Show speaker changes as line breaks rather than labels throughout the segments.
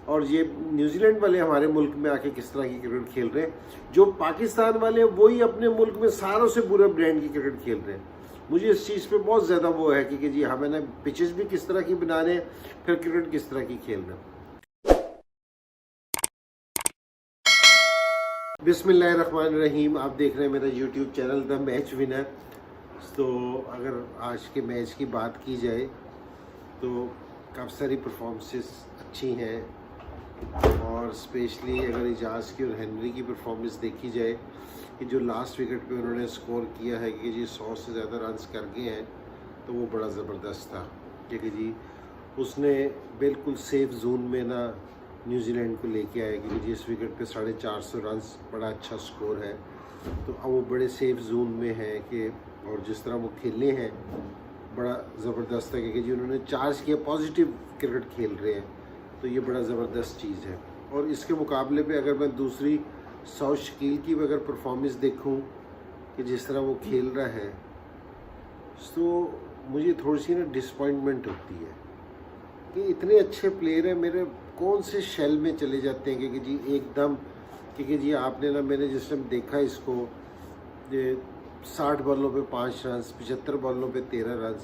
और ये न्यूजीलैंड वाले हमारे मुल्क में आके किस तरह की क्रिकेट खेल रहे हैं। जो पाकिस्तान वाले हैं वही अपने मुल्क में सारों से बुरे ब्रांड की क्रिकेट खेल रहे हैं। मुझे इस चीज़ पे बहुत ज़्यादा वो है कि जी हमें ना पिचेस भी किस तरह की बना रहे हैं, फिर क्रिकेट किस तरह की खेल रहे हैं। बिस्मिल्लाहिर्रहमानिर्रहीम। आप देख रहे हैं मेरा YouTube channel the match winner. तो अगर आज के मैच की बात की जाए तो काफ़ी सारी परफॉर्मेंसेस अच्छी हैं, और स्पेशली अगर इजाज़ की और हेनरी की परफॉर्मेंस देखी जाए कि जो लास्ट विकेट पे उन्होंने स्कोर किया है कि जी 100 से ज़्यादा रन्स कर गए हैं, तो वो बड़ा ज़बरदस्त था। क्योंकि जी उसने बिल्कुल सेफ जोन में ना न्यूजीलैंड को लेके आया कि जी इस विकेट पे 450 रन्स बड़ा अच्छा स्कोर है। तो अब वो बड़े सेफ जोन में है कि, और जिस तरह वो खेले हैं बड़ा ज़बरदस्त है क्योंकि जी उन्होंने चार्ज किया, पॉजिटिव क्रिकेट खेल रहे हैं, तो ये बड़ा ज़बरदस्त चीज़ है। और इसके मुकाबले पे अगर मैं दूसरी साउथ शकील की अगर परफॉर्मेंस देखूं कि जिस तरह वो खेल रहा है, तो मुझे थोड़ी सी ना डिसपॉइंटमेंट होती है कि इतने अच्छे प्लेयर हैं मेरे, कौन से शेल में चले जाते हैं कि जी एकदम, क्योंकि जी आपने ना, मैंने जिस टाइम देखा इसको, ये 60 बॉलों पे 5 रन, 75 बॉलों पे 13 रन,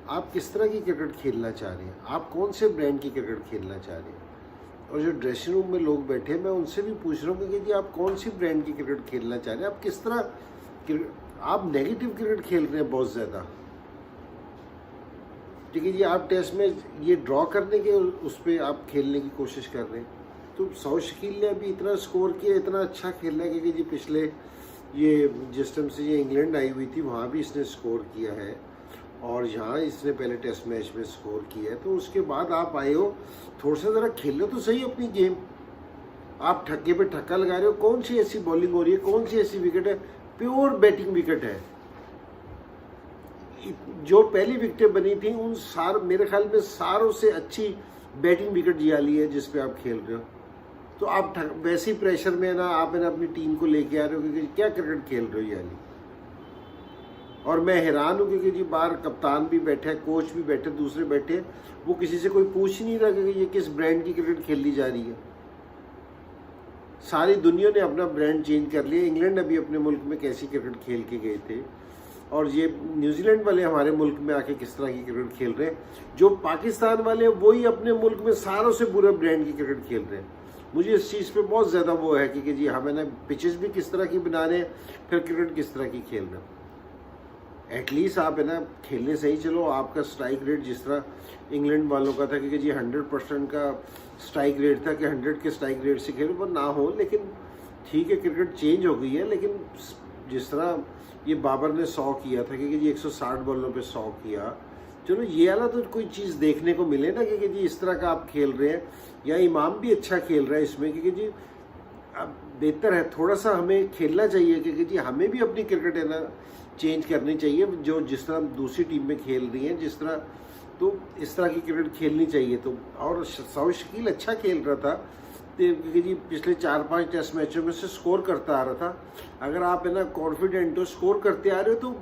आप किस तरह की क्रिकेट खेलना चाह रहे हैं, आप कौन से ब्रांड की क्रिकेट खेलना चाह रहे हैं। और जो ड्रेसिंग रूम में लोग बैठे हैं, मैं उनसे भी पूछ रहा हूँ कि जी आप कौन सी ब्रांड की क्रिकेट खेलना चाह रहे हैं, आप किस तरह, आप नेगेटिव क्रिकेट खेल रहे हैं बहुत ज़्यादा। क्योंकि जी आप टेस्ट में ये ड्रॉ करने के उस पर आप खेलने की कोशिश कर रहे हैं। तो साउथ शकील ने अभी इतना स्कोर किया, इतना अच्छा खेलना है क्योंकि जी पिछले ये जिस टाइम से ये इंग्लैंड आई हुई थी वहाँ भी इसने स्कोर किया है, और यहाँ इसने पहले टेस्ट मैच में स्कोर किया है। तो उसके बाद आप आए हो, थोड़ा सा ज़रा खेलो तो सही अपनी गेम। आप ठक्के पे ठक्का लगा रहे हो, कौन सी ऐसी बॉलिंग हो रही है, कौन सी ऐसी विकेट है, प्योर बैटिंग विकेट है। जो पहली विकेटें बनी थी उन मेरे ख्याल में सारों से अच्छी बैटिंग विकेट ये वाली है जिस पे आप खेल रहे हो। तो आप वैसे ही प्रेशर में ना आप ना अपनी टीम को लेके आ रहे हो क्योंकि क्या क्रिकेट खेल रहे हो ये वाली। और मैं हैरान हूँ क्योंकि जी बाहर कप्तान भी बैठे, कोच भी बैठे, दूसरे बैठे, वो किसी से कोई पूछ ही नहीं रहा कि ये किस ब्रांड की क्रिकेट खेली जा रही है। सारी दुनिया ने अपना ब्रांड चेंज कर लिया। इंग्लैंड अभी अपने मुल्क में कैसी क्रिकेट खेल के गए थे, और ये न्यूजीलैंड वाले हमारे मुल्क में आके किस तरह की क्रिकेट खेल रहे हैं। जो पाकिस्तान वाले हैं वही अपने मुल्क में सारों से बुरे ब्रांड की क्रिकेट खेल रहे हैं। मुझे इस चीज़ पे बहुत ज़्यादा वो है कि जी हमें ना पिचेस भी किस तरह की बना रहे हैं, फिर क्रिकेट किस तरह की खेल रहे हैं। एटलीस्ट आप है ना खेलने से ही चलो। आपका स्ट्राइक रेट जिस तरह इंग्लैंड वालों का था क्योंकि जी 100% का स्ट्राइक रेट था कि 100 के स्ट्राइक रेट से खेलो, पर ना हो। लेकिन ठीक है, क्रिकेट चेंज हो गई है। लेकिन जिस तरह ये बाबर ने 100 किया था क्योंकि जी 160 बॉलों पे 100 किया, चलो ये वाला तो कोई चीज़ देखने को मिले ना क्योंकि जी इस तरह का आप खेल रहे हैं। या इमाम भी अच्छा खेल रहा है इसमें क्योंकि जी अब बेहतर है, थोड़ा सा हमें खेलना चाहिए क्योंकि जी हमें भी अपनी क्रिकेट है ना चेंज करनी चाहिए। जो जिस तरह दूसरी टीम में खेल रही है जिस तरह, तो इस तरह की क्रिकेट खेलनी चाहिए। तो और साउथ शकील अच्छा खेल रहा था क्योंकि जी पिछले 4-5 टेस्ट मैचों में से स्कोर करता आ रहा था। अगर आप है ना कॉन्फिडेंट हो, स्कोर करते आ रहे हो, तो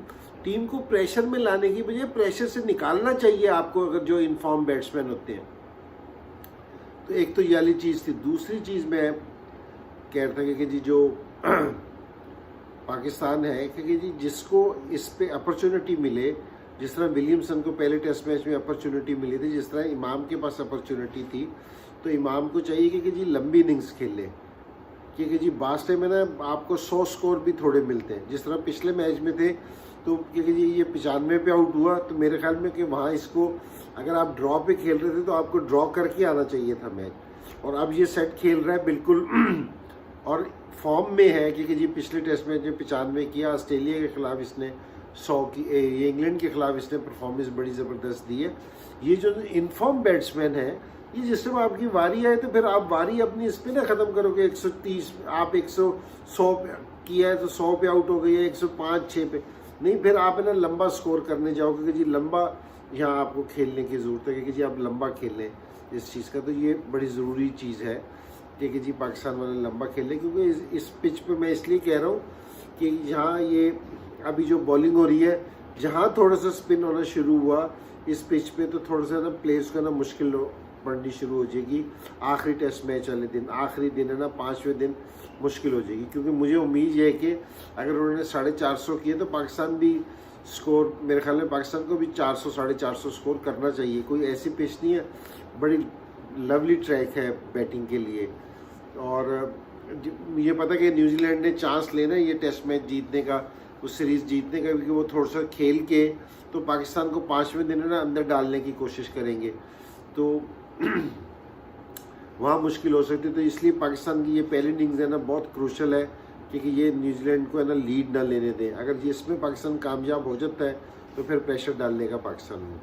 टीम को प्रेशर में लाने की बजाय प्रेशर से निकालना चाहिए आपको, अगर जो इनफॉर्म बैट्समैन होते हैं। तो एक तो ये वाली चीज़ थी। दूसरी चीज़ मैं कह रहा था कि जी जो पाकिस्तान है क्योंकि जी जिसको इस पे अपॉर्चुनिटी मिले, जिस तरह विलियमसन को पहले टेस्ट मैच में अपॉर्चुनिटी मिली थी, जिस तरह इमाम के पास अपॉर्चुनिटी थी, तो इमाम को चाहिए कि जी लंबी इनिंग्स खेले क्योंकि जी बास्ट टाइम में ना आपको 100 स्कोर भी थोड़े मिलते हैं। जिस तरह पिछले मैच में थे, तो क्योंकि जी ये 95 पे आउट हुआ, तो मेरे ख्याल में कि वहाँ इसको अगर आप ड्रॉ पे खेल रहे थे तो आपको ड्रॉ करके आना चाहिए था मैच। और अब ये सेट खेल रहा है बिल्कुल और फॉर्म में है क्योंकि जी पिछले टेस्ट मैच में 95 किया, ऑस्ट्रेलिया के खिलाफ इसने 100 की, ये इंग्लैंड के खिलाफ इसने परफॉर्मेंस बड़ी ज़बरदस्त दी है। ये जो इनफॉर्म बैट्समैन है, ये जिस टाइम आपकी वारी आए तो फिर आप वारी अपनी इस पर ना ख़त्म करोगे। 130 आप 100 किया है तो 100 पे आउट हो गई है, 105-6 पे नहीं, फिर आप है ना लंबा स्कोर करने जाओगे कि जी लंबा यहाँ आपको खेलने की ज़रूरत है क्योंकि जी आप लंबा खेलें इस चीज़ का। तो ये बड़ी ज़रूरी चीज़ है कि जी पाकिस्तान वाले लंबा खेल लें, क्योंकि इस पिच पे मैं इसलिए कह रहा हूँ कि यहाँ ये अभी जो बॉलिंग हो रही है, जहाँ थोड़ा सा स्पिन होना शुरू हुआ इस पिच पे, तो थोड़ा सा ना प्लेयर्स का ना मुश्किल पड़नी शुरू हो जाएगी आखिरी टेस्ट मैच वाले दिन। आखिरी दिन है ना, 5वें दिन मुश्किल हो जाएगी, क्योंकि मुझे उम्मीद है कि अगर उन्होंने 450 किए तो पाकिस्तान भी स्कोर, मेरे ख्याल में पाकिस्तान को भी 400 450 स्कोर करना चाहिए। कोई ऐसी पिच नहीं है, बड़ी लवली ट्रैक है बैटिंग के लिए। और मुझे पता है कि न्यूजीलैंड ने चांस लेना ये टेस्ट मैच जीतने का, उस सीरीज़ जीतने का, क्योंकि वो थोड़ा सा खेल के तो पाकिस्तान को 5वें दिन है ना अंदर डालने की कोशिश करेंगे, तो वहाँ मुश्किल हो सकती है। तो इसलिए पाकिस्तान की ये पहली इनिंग्स है ना बहुत क्रूशल है, क्योंकि ये न्यूजीलैंड को है ना लीड ना लेने दें। अगर ये इसमें पाकिस्तान कामयाब हो जाता है तो फिर प्रेशर डालने का पाकिस्तान में।